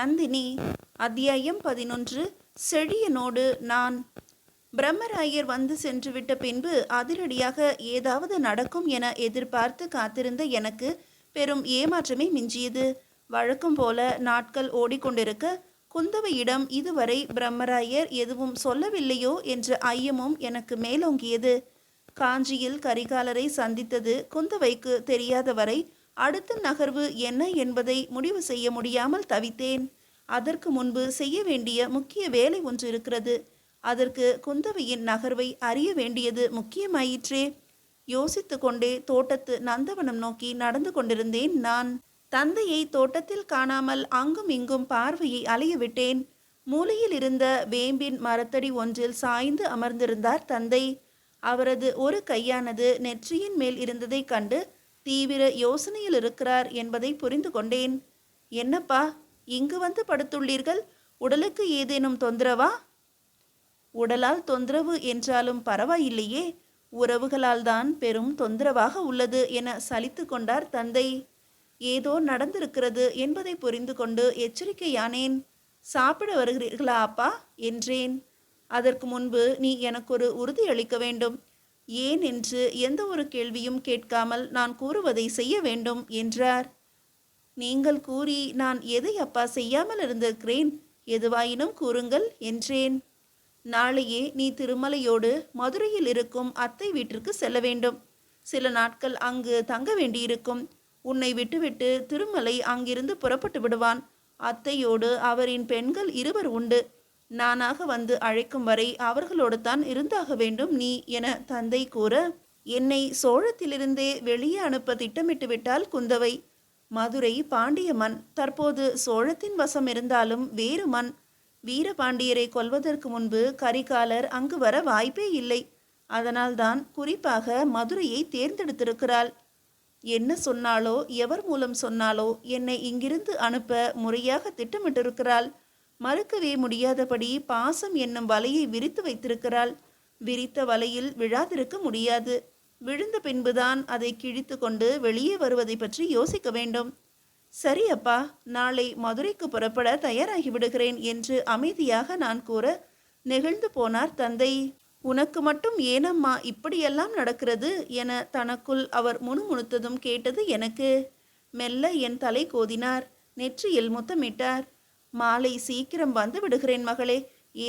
நந்தினி. அத்தியாயம் 11. செழியனோடு நான். பிரம்மராயர் வந்து சென்றுவிட்ட பின்பு அதிரடியாக ஏதாவது நடக்கும் என எதிர்பார்த்து காத்திருந்த எனக்கு பெரும் ஏமாற்றமே மிஞ்சியது. வழக்கம் போல நாட்கள் ஓடிக்கொண்டிருக்க குந்தவையிடம் இதுவரை பிரம்மராயர் எதுவும் சொல்லவில்லையோ என்ற ஐயமும் எனக்கு மேலோங்கியது. காஞ்சியில் கரிகாலரை சந்தித்தது குந்தவைக்கு தெரியாதவரை அடுத்த நகர்வு என்ன என்பதை முடிவு செய்ய முடியாமல் தவித்தேன். அதற்கு முன்பு செய்ய வேண்டிய முக்கிய வேலை ஒன்று இருக்கிறது. அதற்கு குந்தவையின் நகர்வை அறிய வேண்டியது முக்கியமாயிற்றே. யோசித்து கொண்டே தோட்டத்து நந்தவனம் நோக்கி நடந்து கொண்டிருந்தேன் நான். தந்தையை தோட்டத்தில் காணாமல் அங்கும் இங்கும் பார்வையை அலையவிட்டேன். மூலையில் இருந்த வேம்பின் மரத்தடி ஒன்றில் சாய்ந்து அமர்ந்திருந்தார் தந்தை. அவரது ஒரு கையானது நெற்றியின் மேல் இருந்ததை கண்டு தீவிர யோசனையில் இருக்கிறார் என்பதை புரிந்து கொண்டேன். என்னப்பா, இங்கு வந்து படுத்துள்ளீர்கள்? உடலுக்கு ஏதேனும் தொந்தரவா? உடலால் தொந்தரவு என்றாலும் பரவாயில்லையே, உறவுகளால் தான் பெரும் தொந்தரவாக உள்ளது என சலித்து கொண்டார் தந்தை. ஏதோ நடந்திருக்கிறது என்பதை புரிந்து கொண்டு எச்சரிக்கையானேன். சாப்பிட வருகிறீர்களா அப்பா என்றேன். அதற்கு முன்பு நீ எனக்கொரு உறுதி அளிக்க வேண்டும். ஏன் என்று எந்த ஒரு கேள்வியும் கேட்காமல் நான் கூறுவதை செய்ய வேண்டும் என்றார். நீங்கள் கூறி நான் எதை அப்பா செய்யாமல் இருந்திருக்கிறேன்? எதுவாயினும் கூறுங்கள் என்றேன். நாளையே நீ திருமலையோடு மதுரையில் இருக்கும் அத்தை வீட்டிற்கு செல்ல வேண்டும். சில நாட்கள் அங்கு தங்க வேண்டியிருக்கும். உன்னை விட்டுவிட்டு திருமலை அங்கிருந்து புறப்பட்டு விடுவான். அத்தையோடு அவரின் பெண்கள் 2 உண்டு. நானாக வந்து அழைக்கும் வரை அவர்களோடு தான் இருந்தாக வேண்டும் நீ என தந்தை கூற, என்னை சோழத்திலிருந்தே வெளியே அனுப்ப திட்டமிட்டு விட்டால் குந்தவை. மதுரை பாண்டிய மண். தற்போது சோழத்தின் வசம் இருந்தாலும் வேறு மண். வீரபாண்டியரை கொல்வதற்கு முன்பு கரிகாலர் அங்கு வர வாய்ப்பே இல்லை. அதனால்தான் குறிப்பாக மதுரையை தேர்ந்தெடுத்திருக்கிறாள். என்ன சொன்னாலோ எவர் மூலம் சொன்னாலோ என்னை இங்கிருந்து அனுப்ப முறையாக திட்டமிட்டிருக்கிறாள். மறுக்கவே முடியாதபடி பாசம் என்னும் வலையை விரித்து வைத்திருக்கிறாள். விரித்த வலையில் விழாதிருக்க முடியாது. விழுந்த பின்புதான் அதை கிழித்து கொண்டு வெளியே வருவதை பற்றி யோசிக்க வேண்டும். சரி அப்பா, நாளை மதுரைக்கு புறப்பட தயாராகி விடுகிறேன் என்று அமைதியாக நான் கூற நெகிழ்ந்து போனார் தந்தை. உனக்கு மட்டும் ஏனம்மா இப்படியெல்லாம் நடக்கிறது என தனக்குள் அவர் முணுமுணுத்ததும் கேட்டது எனக்கு. மெல்ல என் தலை கோதினார். நெற்றியில் முத்தமிட்டார். மாலை சீக்கிரம் வந்து விடுகிறேன் மகளே.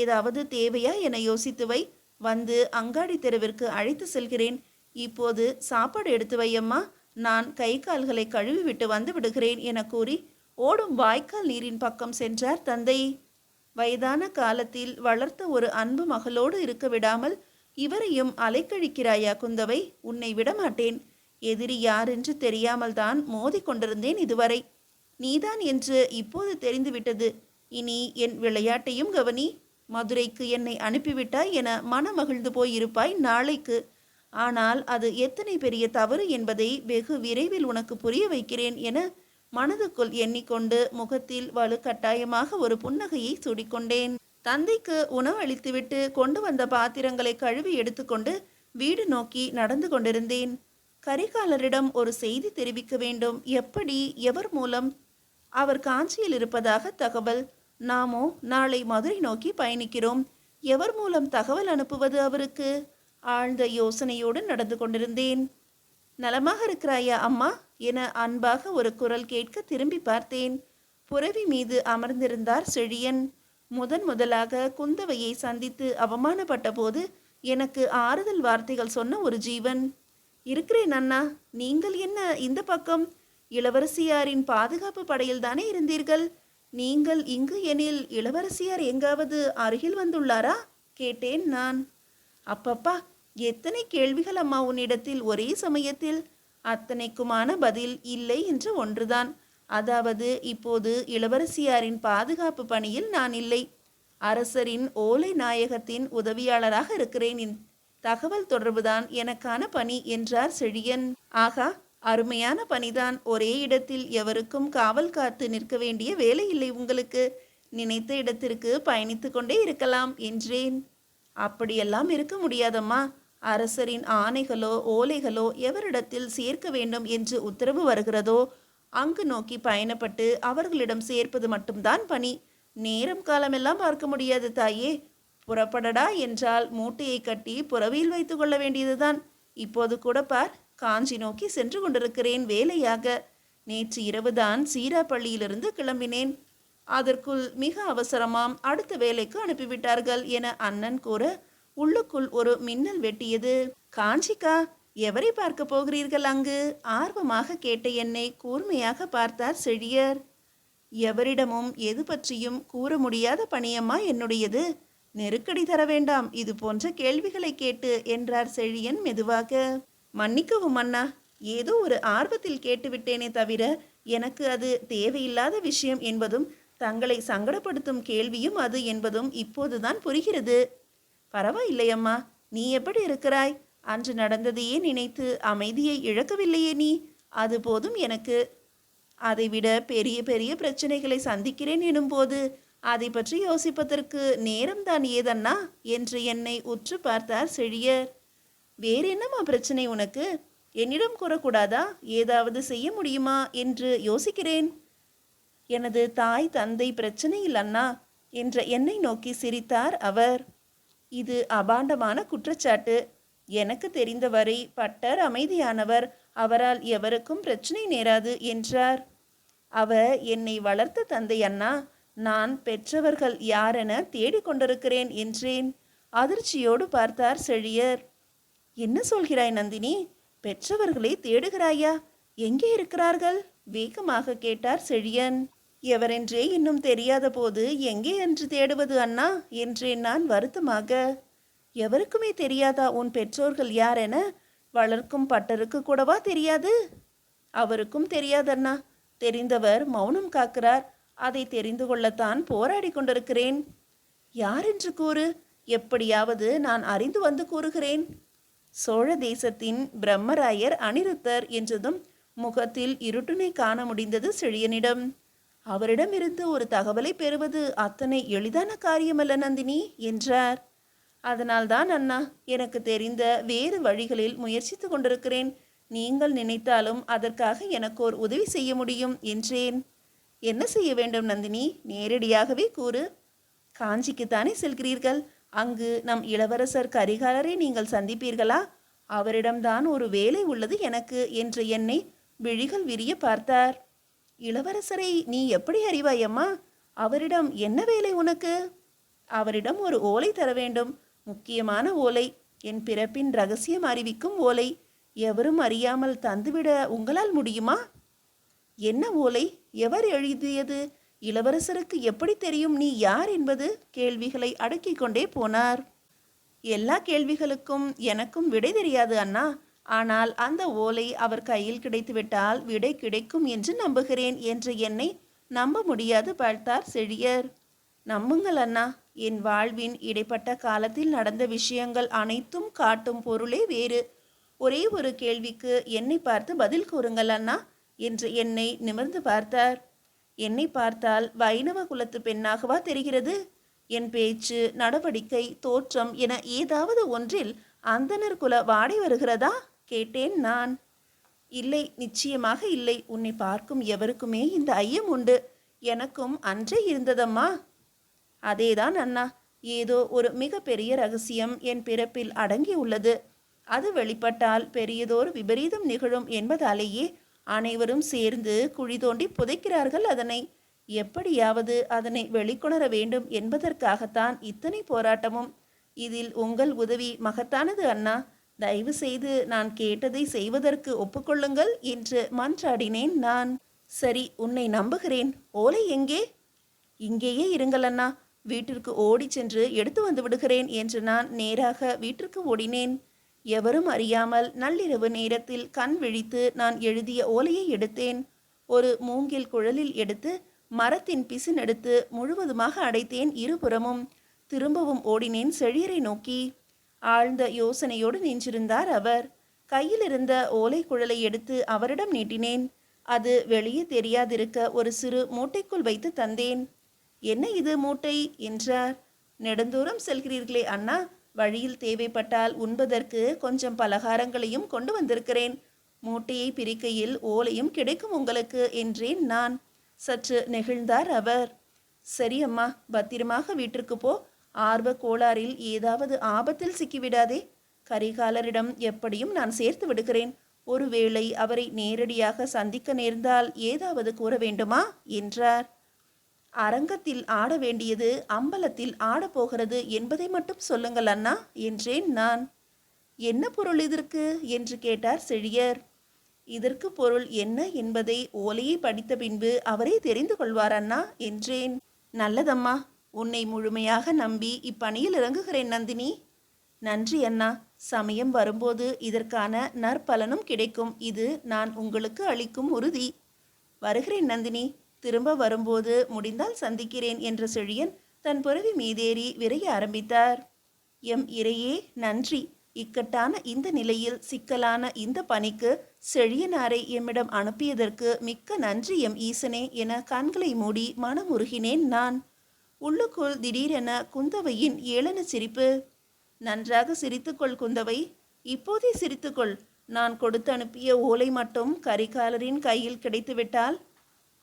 ஏதாவது தேவையா என யோசித்து வை. வந்து அங்காடி தெருவிற்கு அழைத்து செல்கிறேன். இப்போது சாப்பாடு எடுத்து வையம்மா. நான் கை கால்களை கழுவி விட்டு வந்து விடுகிறேன் என கூறி ஓடும் வாய்க்கால் நீரின் பக்கம் சென்றார் தந்தை. வயதான காலத்தில் வளர்த்த ஒரு அன்பு மகளோடு இருக்க விடாமல் இவரையும் அலைக்கழிக்கிறாயா குந்தவை? உன்னை விடமாட்டேன். எதிரி யாரென்று தெரியாமல் தான் மோதி கொண்டிருந்தேன் இதுவரை. நீதான் என்று இப்போது தெரிந்துவிட்டது. இனி என் விளையாட்டையும் கவனி. மதுரைக்கு என்னை அனுப்பிவிட்டாய் என மனமகிழ்ந்து போயிருப்பாய் நாளைக்கு. ஆனால் அது எத்தனை பெரிய தவறு என்பதை வெகு விரைவில் உனக்கு புரிய வைக்கிறேன் என மனதுக்குள் எண்ணிக்கொண்டு முகத்தில் வலுக்கட்டாயமாக ஒரு புன்னகையை சூடிக்கொண்டேன். தந்தைக்கு உணவு அளித்துவிட்டு கொண்டு வந்த பாத்திரங்களை கழுவி எடுத்துக்கொண்டு வீடு நோக்கி நடந்து கொண்டிருந்தேன். கரிகாலரிடம் ஒரு செய்தி தெரிவிக்க வேண்டும். எப்படி, எவர் மூலம்? அவர் காஞ்சியில் இருப்பதாக தகவல். நாமோ நாளை மதுரை நோக்கி பயணிக்கிறோம். எவர் மூலம் தகவல் அனுப்புவது அவருக்கு? ஆழ்ந்த யோசனையோடு நடந்து கொண்டிருந்தேன். நலமாக இருக்கிறாயா அம்மா என அன்பாக ஒரு குரல் கேட்க திரும்பி பார்த்தேன். புரவி மீது அமர்ந்திருந்தார் செழியன். முதலாக குந்தவையை சந்தித்து அவமானப்பட்ட போது எனக்கு ஆறுதல் வார்த்தைகள் சொன்ன ஒரு ஜீவன். இருக்கிறேன் அண்ணா. நீங்கள் என்ன இந்த பக்கம்? இளவரசியாரின் பாதுகாப்பு படையில் தானே இருந்தீர்கள். நீங்கள் இங்கு எனில் இளவரசியார் எங்காவது அருகில் வந்துள்ளாரா கேட்டேன் நான். அப்பப்பா, எத்தனை கேள்விகள் அம்மா உன்னிடத்தில் ஒரே சமயத்தில். அத்தனைக்குமான பதில் இல்லை என்று ஒன்றுதான். அதாவது இப்போது இளவரசியாரின் பாதுகாப்பு பணியில் நான் இல்லை. அரசரின் ஓலை நாயகத்தின் உதவியாளராக இருக்கிறேன். தகவல் தொடர்புதான் எனக்கான பணி என்றார் செழியன். ஆகா, அருமையான பணிதான். ஒரே இடத்தில் எவருக்கும் காவல் காத்து நிற்க வேண்டிய வேலை இல்லை உங்களுக்கு. நினைத்த இடத்திற்கு பயணித்து கொண்டே இருக்கலாம் என்றேன். அப்படியெல்லாம் இருக்க முடியாதம்மா. அரசரின் ஆணைகளோ ஓலைகளோ எவரிடத்தில் சேர்க்க வேண்டும் என்று உத்தரவு வருகிறதோ அங்கு நோக்கி பயணப்பட்டு அவர்களிடம் சேர்ப்பது மட்டும்தான் பணி. நேரம் காலமெல்லாம் பார்க்க முடியாது தாயே. புறப்படடா என்றால் மூட்டையை கட்டி புறவியில் வைத்து கொள்ள வேண்டியதுதான். இப்போது கூட பார், காஞ்சி நோக்கி சென்று கொண்டிருக்கிறேன் வேலையாக. நேற்று இரவுதான் சீராப்பள்ளியிலிருந்து கிளம்பினேன். அதற்குள் மிக அவசரமாம் அடுத்த வேலைக்கு அனுப்பிவிட்டார்கள் என அண்ணன் கூற உள்ளுக்குள் ஒரு மின்னல் வெட்டியது. காஞ்சிக்கா? எவரை பார்க்க போகிறீர்கள் அங்கு? ஆர்வமாக கேட்ட என்னை கூர்மையாக பார்த்தார் செழியர். எவரிடமும் எது பற்றியும் கூற முடியாத பணியம்மா என்னுடையது. நெருக்கடி தர வேண்டாம் இது போன்ற கேள்விகளை கேட்டு என்றார் செழியன் மெதுவாக. மன்னிக்கவும் அண்ணா, ஏதோ ஒரு ஆர்வத்தில் கேட்டுவிட்டேனே தவிர எனக்கு அது தேவையில்லாத விஷயம் என்பதும் தங்களை சங்கடப்படுத்தும் கேள்வியும் அது என்பதும் இப்போதுதான் புரிகிறது. பரவாயில்லையம்மா, நீ எப்படி இருக்கிறாய்? அன்று நடந்ததையே நினைத்து அமைதியை இழக்கவில்லையே நீ. அது போதும் எனக்கு. அதைவிட பெரிய பெரிய பிரச்சனைகளை சந்திக்கிறேன் எனும்போது அதை பற்றி யோசிப்பதற்கு நேரம்தான் ஏதண்ணா என்று என்னை உற்று பார்த்தார் செழியர். வேறென்னம்மா பிரச்சனை உனக்கு? என்னிடம் கூறக்கூடாதா? ஏதாவது செய்ய முடியுமா என்று யோசிக்கிறேன். எனது தாய் தந்தை பிரச்சனையில் அண்ணா என்ற என்னை நோக்கி சிரித்தார் அவர். இது அபாண்டமான குற்றச்சாட்டு. எனக்கு தெரிந்தவரை பட்டர் அமைதியானவர். அவரால் எவருக்கும் பிரச்சனை நேராது என்றார். அவர் என்னை வளர்த்த தந்தை அண்ணா. நான் பெற்றவர்கள் யாரென தேடிக்கொண்டிருக்கிறேன் என்றேன். அதிர்ச்சியோடு பார்த்தார் செழியர். என்ன சொல்கிறாய் நந்தினி? பெற்றவர்களை தேடுகிறாயா? எங்கே இருக்கிறார்கள்? வேகமாக கேட்டார் செழியன். எவரென்றே இன்னும் தெரியாத போது எங்கே என்று தேடுவது அண்ணா என்றேன் நான் வருத்தமாக. எவருக்குமே தெரியாதா உன் பெற்றோர்கள் யார் என? வளர்க்கும் பட்டருக்கு கூடவா தெரியாது? அவருக்கும் தெரியாதண்ணா. தெரிந்தவர் மௌனம் காக்கிறார். அதை தெரிந்து கொள்ளத்தான் போராடி கொண்டிருக்கிறேன். யார் என்று கூறு. எப்படியாவது நான் அறிந்து வந்து கூறுகிறேன். சோழ தேசத்தின் பிரம்மராயர் அனிருத்தர் என்றதும் முகத்தில் இருட்டினை காண முடிந்தது செழியனிடம். அவரிடமிருந்து ஒரு தகவலை பெறுவது அத்தனை எளிதான காரியமல்ல நந்தினி என்றார். அதனால்தான் அண்ணா எனக்கு தெரிந்த வேறு வழிகளில் முயற்சித்து கொண்டிருக்கிறேன். நீங்கள் நினைத்தாலும் அதற்காக எனக்கு ஒரு உதவி செய்ய முடியும் என்றேன். என்ன செய்ய வேண்டும் நந்தினி? நேரடியாகவே கூறு. காஞ்சிக்குத்தானே செல்கிறீர்கள்? அங்கு நம் இளவரசர் கரிகாலரை நீங்கள் சந்திப்பீர்களா? அவரிடம்தான் ஒரு வேலை உள்ளது எனக்கு என்று என்னை விழிகள் விரிய பார்த்தார். இளவரசரை நீ எப்படி அறிவாயம்மா? அவரிடம் என்ன வேலை உனக்கு? அவரிடம் ஒரு ஓலை தர வேண்டும். முக்கியமான ஓலை. என் பிறப்பின் ரகசியம் அறிவிக்கும் ஓலை. எவரும் அறியாமல் தந்துவிட உங்களால் முடியுமா? என்ன ஓலை? எவர் எழுதியது? இளவரசருக்கு எப்படி தெரியும் நீ யார் என்பது? கேள்விகளை அடக்கிக் கொண்டே போனார். எல்லா கேள்விகளுக்கும் எனக்கும் விடை தெரியாது அண்ணா. ஆனால் அந்த ஓலை அவர் கையில் கிடைத்துவிட்டால் விடை கிடைக்கும் என்று நம்புகிறேன் என்று என்னை நம்ப முடியாது பார்த்தார் செழியர். நம்புங்கள் அண்ணா. என் வாழ்வின் இடைப்பட்ட காலத்தில் நடந்த விஷயங்கள் அனைத்தும் காட்டும் பொருளே வேறு. ஒரே ஒரு கேள்விக்கு என்னை பார்த்து பதில் கூறுங்கள் அண்ணா என்று என்னை நிமிர்ந்து பார்த்தார். என்னை பார்த்தால் வைணவ குலத்து பெண்ணாகவா தெரிகிறது? என் பேச்சு, நடவடிக்கை, தோற்றம் என ஏதாவது ஒன்றில் அந்தணர் குல வாடை வருகிறதா கேட்டேன் நான். இல்லை, நிச்சயமாக இல்லை. உன்னை பார்க்கும் எவருக்குமே இந்த ஐயம் உண்டு. எனக்கும் அன்றே இருந்ததம்மா. அதேதான் அண்ணா. ஏதோ ஒரு மிக பெரிய ரகசியம் என் பிறப்பில் அடங்கி உள்ளது. அது வெளிப்பட்டால் பெரியதோர் விபரீதம் நிகழும் என்பதாலேயே அனைவரும் சேர்ந்து குழி தோண்டி புதைக்கிறார்கள் அதனை. எப்படியாவது அதனை வெளிக்கொணர வேண்டும் என்பதற்காகத்தான் இத்தனை போராட்டமும். இதில் உங்கள் உதவி மகத்தானது அண்ணா. தயவு செய்து நான் கேட்டதை செய்வதற்கு ஒப்புக்கொள்ளுங்கள் என்று மன்றாடினேன் நான். சரி, உன்னை நம்புகிறேன். ஓலை எங்கே? இங்கேயே இருங்கள் அண்ணா. வீட்டிற்கு ஓடி சென்று எடுத்து வந்து விடுகிறேன் என்று நான் நேராக வீட்டிற்கு ஓடினேன். எவரும் அறியாமல் நள்ளிரவு நேரத்தில் கண் விழித்து நான் எழுதிய ஓலையை எடுத்தேன். ஒரு மூங்கில் குழலில் எடுத்து மரத்தின் பிசினெடுத்து முழுவதுமாக அடைத்தேன் இருபுறமும். திரும்பவும் ஓடினேன் செழியரை நோக்கி. ஆழ்ந்த யோசனையோடு நின்றிருந்தார் அவர். கையில் இருந்த ஓலை குழலை எடுத்து அவரிடம் நீட்டினேன். அது வெளியே தெரியாதிருக்க ஒரு சிறு மூட்டைக்குள் வைத்து தந்தேன். என்ன இது மூட்டை என்றார். நெடுந்தூரம் செல்கிறீர்களே அண்ணா, வழியில் தேவைப்பட்டால் உண்பதற்கு கொஞ்சம் பலகாரங்களையும் கொண்டு வந்திருக்கிறேன். மூட்டையை பிரிக்கையில் ஓலையும் கிடைக்கும் உங்களுக்கு என்றேன் நான். சற்று நெகிழ்ந்தார் அவர். சரி அம்மா, பத்திரமாக வீட்டிற்கு போ. ஆர்வ கோளாறில் ஏதாவது ஆபத்தில் சிக்கிவிடாதே. கரிகாலரிடம் எப்படியும் நான் சேர்த்து விடுகிறேன். ஒருவேளை அவரை நேரடியாக சந்திக்க நேர்ந்தால் ஏதாவது கூற வேண்டுமா என்றார். அரங்கத்தில் ஆட வேண்டியது அம்பலத்தில் ஆடப்போகிறது என்பதை மட்டும் சொல்லுங்கள் அண்ணா என்றேன் நான். என்ன பொருள் இதற்கு என்று கேட்டார் செழியர். இதற்கு பொருள் என்ன என்பதை ஓலையை படித்த பின்பு அவரே தெரிந்து கொள்வார் அண்ணா என்றேன். நல்லதம்மா, உன்னை முழுமையாக நம்பி இப்பணியில் இறங்குகிறேன் நந்தினி. நன்றி அண்ணா. சமயம் வரும்போது இதற்கான நற்பலனும் கிடைக்கும். இது நான் உங்களுக்கு அளிக்கும் உறுதி. வருகிறேன் நந்தினி. திரும்ப வரும்போது முடிந்தால் சந்திக்கிறேன் என்ற செழியன் தன் புரவி மீதேறி விரைய ஆரம்பித்தார். எம் இறையே நன்றி. இக்கட்டான இந்த நிலையில் சிக்கலான இந்த பணிக்கு செழியனாரை எம்மிடம் அனுப்பியதற்கு மிக்க நன்றி எம் ஈசனே என கண்களை மூடி மனமுருகினேன் நான். உள்ளுக்குள் திடீரென குந்தவையின் ஏளன சிரிப்பு. நன்றாக சிரித்துக்கொள் குந்தவை, இப்போதே சிரித்துக்கொள். நான் கொடுத்து அனுப்பிய ஓலை மட்டும் கரிகாலரின் கையில் கிடைத்துவிட்டால்,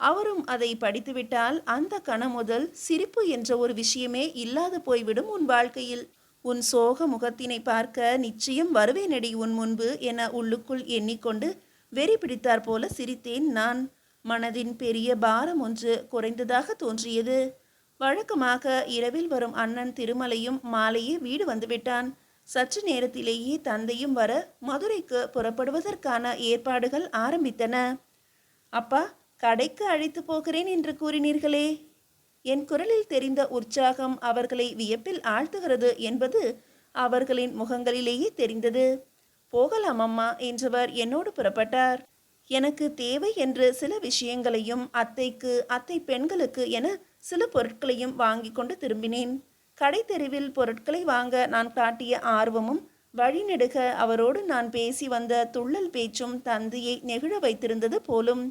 அவரும் அதை படித்துவிட்டால், அந்த கணம் முதல் சிரிப்பு என்ற ஒரு விஷயமே இல்லாது போய்விடும் உன் வாழ்க்கையில். உன் சோக முகத்தினை பார்க்க நிச்சயம் வருவேனடி உன் முன்பு என உள்ளுக்குள் எண்ணிக்கொண்டு வெறி பிடித்தார் போல சிரித்தேன் நான். மனதின் பெரிய பாரம் ஒன்று குறைந்ததாக தோன்றியது. வழக்கமாக இரவில் வரும் அண்ணன் திருமலையும் மாலையே வீடு வந்துவிட்டான். சற்று நேரத்திலேயே தந்தையும் வர மதுரைக்கு புறப்படுவதற்கான ஏற்பாடுகள் ஆரம்பித்தன. அப்பா, கடைக்கு அழைத்து போகிறேன் என்று கூறினீர்களே. என் குரலில் தெரிந்த உற்சாகம் அவர்களை வியப்பில் ஆழ்த்துகிறது என்பது அவர்களின் முகங்களிலேயே தெரிந்தது. போகலாம் அம்மா என்றவர் என்னோடு புறப்பட்டார். எனக்கு தேவை என்று சில விஷயங்களையும் அத்தைக்கு, அத்தை பெண்களுக்கு என சில பொருட்களையும் வாங்கி கொண்டு திரும்பினேன். கடை தெருவில் பொருட்களை வாங்க நான் காட்டிய ஆர்வமும் வழிநெடுக அவரோடு நான் பேசி வந்த துள்ளல் பேச்சும் தந்தையை நெகிழ வைத்திருந்தது போலும்.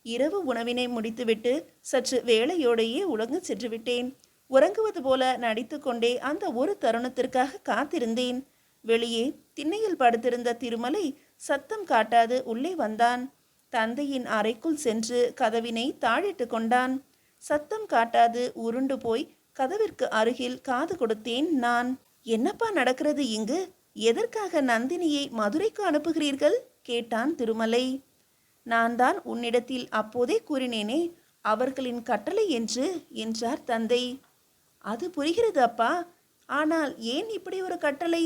இரவு உணவினை முடித்துவிட்டு சற்று வேளையோடையே உலங்க சென்றுவிட்டேன். உறங்குவது போல நடித்து கொண்டே அந்த ஒரு தருணத்திற்காக காத்திருந்தேன். வெளியே திண்ணையில் படுத்திருந்த திருமலை சத்தம் காட்டாது உள்ளே வந்தான். தந்தையின் அறைக்குள் சென்று கதவினை தாழிட்டு கொண்டான். சத்தம் காட்டாது உருண்டு போய் கதவிற்கு அருகில் காது கொடுத்தேன் நான். என்னப்பா நடக்கிறது இங்கு? எதற்காக நந்தினியை மதுரைக்கு அனுப்புகிறீர்கள் கேட்டான் திருமலை. நான் தான் உன்னிடத்தில் அப்போதே கூறினேனே, அவர்களின் கட்டளை என்று என்றார் தந்தை. அது புரிகிறது அப்பா, ஆனால் ஏன் இப்படி ஒரு கட்டளை?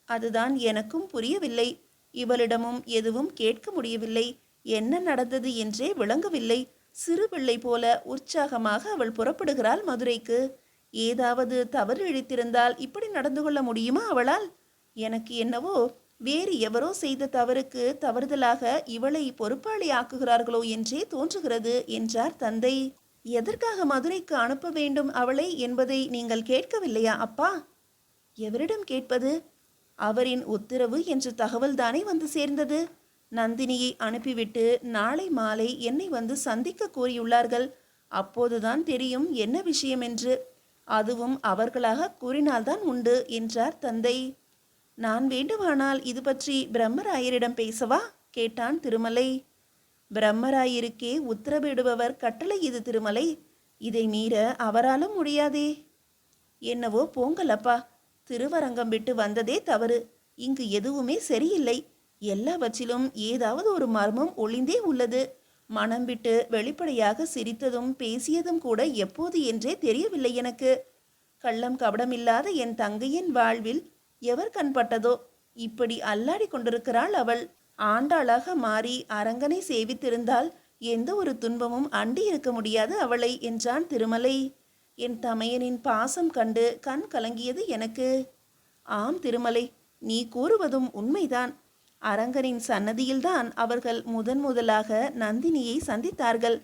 அதுதான் எனக்கும் புரியவில்லை. இவளிடமும் எதுவும் கேட்க முடியவில்லை. என்ன நடந்தது என்றே விளங்கவில்லை. சிறு பிள்ளை போல உற்சாகமாக அவள் புறப்படுகிறாள் மதுரைக்கு. ஏதாவது தவறு இழைத்திருந்தால் இப்படி நடந்து கொள்ள முடியுமா அவளால்? எனக்கு என்னவோ வேறு எவரோ செய்த தவறுக்கு தவறுதலாக இவளை பொறுப்பாளி ஆக்குகிறார்களோ என்றே தோன்றுகிறது என்றார் தந்தை. எதற்காக மதுரைக்கு அனுப்ப வேண்டும் அவளை என்பதை நீங்கள் கேட்கவில்லையா அப்பா? எவரிடம் கேட்பது? அவரின் உத்தரவு என்ற தகவல் தானே வந்து சேர்ந்தது. நந்தினியை அனுப்பிவிட்டு நாளை மாலை என்னை வந்து சந்திக்க கூறியுள்ளார்கள். அப்போதுதான் தெரியும் என்ன விஷயம் என்று. அதுவும் அவர்களாக கூறினால்தான் உண்டு என்றார் தந்தை. நான் வேண்டுமானால் இது பற்றி பிரம்மராயரிடம் பேசவா கேட்டான் திருமலை. பிரம்மராயருக்கே உத்தரவிடுபவர் கட்டளை இது திருமலை. இதை மீற அவராலும் முடியாதே. என்னவோ போங்கலப்பா, திருவரங்கம் விட்டு வந்ததே தவறு. இங்கு எதுவுமே சரியில்லை. எல்லாவற்றிலும் ஏதாவது ஒரு மர்மம் ஒளிந்தே உள்ளது. மனம் விட்டு வெளிப்படையாக சிரித்ததும் பேசியதும் கூட எப்போது என்றே தெரியவில்லை எனக்கு. கள்ளம் கபடமில்லாத என் தங்கையின் வாழ்வில் எவர் கண்பட்டதோ இப்படி அல்லாடி கொண்டிருக்கிறாள் அவள். ஆண்டாளாக மாறி அரங்கனை சேவித்திருந்தால் எந்த ஒரு துன்பமும் அண்டி இருக்க முடியாது அவளை என்றான் திருமலை. என் தமையனின் பாசம் கண்டு கண் கலங்கியது எனக்கு. ஆம் திருமலை, நீ கூறுவதும் உண்மைதான். அரங்கனின் சன்னதியில்தான் அவர்கள் முதலாக நந்தினியை சந்தித்தார்கள்.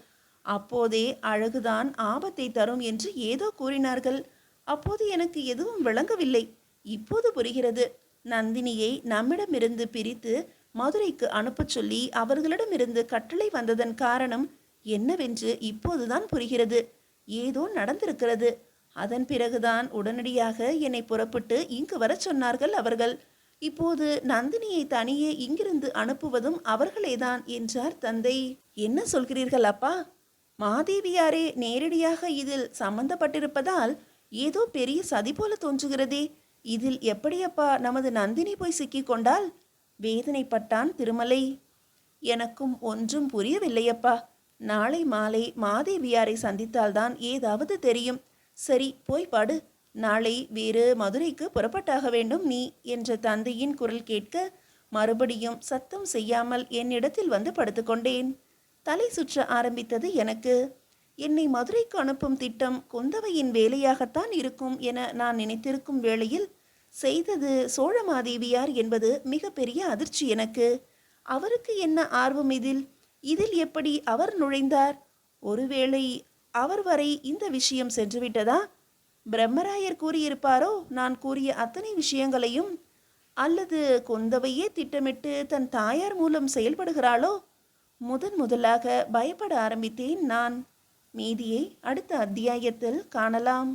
அப்போதே அழகுதான் ஆபத்தை தரும் என்று ஏதோ கூறினார்கள். அப்போது எனக்கு எதுவும் விளங்கவில்லை. இப்போது புரிகிறது. நந்தினியை நம்மிடமிருந்து பிரித்து மதுரைக்கு அனுப்பச் சொல்லி அவர்களிடமிருந்து கட்டளை வந்ததன் காரணம் என்னவென்று இப்போதுதான் புரிகிறது. ஏதோ நடந்திருக்கிறது. அதன் பிறகுதான் உடனடியாக என்னை புறப்பட்டு இங்கு வரச் சொன்னார்கள் அவர்கள். இப்போது நந்தினியை தனியே இங்கிருந்து அனுப்புவதும் அவர்களேதான் என்றார் தந்தை. என்ன சொல்கிறீர்கள் அப்பா? மாதேவியாரே நேரடியாக இதில் சம்பந்தப்பட்டிருப்பதால் ஏதோ பெரிய சதி போல தோன்றுகிறதே. இதில் எப்படியப்பா நமது நந்தினி போய் சிக்கிக் கொண்டால்? வேதனைப்பட்டான் திருமலை. எனக்கும் ஒன்றும் புரியவில்லையப்பா. நாளை மாலை மாதேவியாரை சந்தித்தால்தான் ஏதாவது தெரியும். சரி, போய் படு. நாளை வேறு மதுரைக்கு புறப்பட்டாக வேண்டும் நீ என்ற தந்தையின் குரல் கேட்க மறுபடியும் சத்தம் செய்யாமல் என்னிடத்தில் வந்து படுத்துக்கொண்டேன். தலை சுற்ற ஆரம்பித்தது எனக்கு. என்னை மதுரைக்கு அனுப்பும் திட்டம் குந்தவையின் வேலையாகத்தான் இருக்கும் என நான் நினைத்திருக்கும் வேளையில் செய்தது சோழமாதேவியார் என்பது மிகப்பெரிய அதிர்ச்சி எனக்கு. அவருக்கு என்ன ஆர்வம் இதில்? இதில் எப்படி அவர் நுழைந்தார்? ஒருவேளை அவர் வரை இந்த விஷயம் சென்றுவிட்டதா? பிரம்மராயர் கூறியிருப்பாரோ நான் கூறிய அத்தனை விஷயங்களையும்? அல்லது குந்தவையே திட்டமிட்டு தன் தாயார் மூலம் செயல்படுகிறாளோ? முதலாக பயப்பட ஆரம்பித்தேன் நான். மீதியை அடுத்த அத்தியாயத்தில் காணலாம்.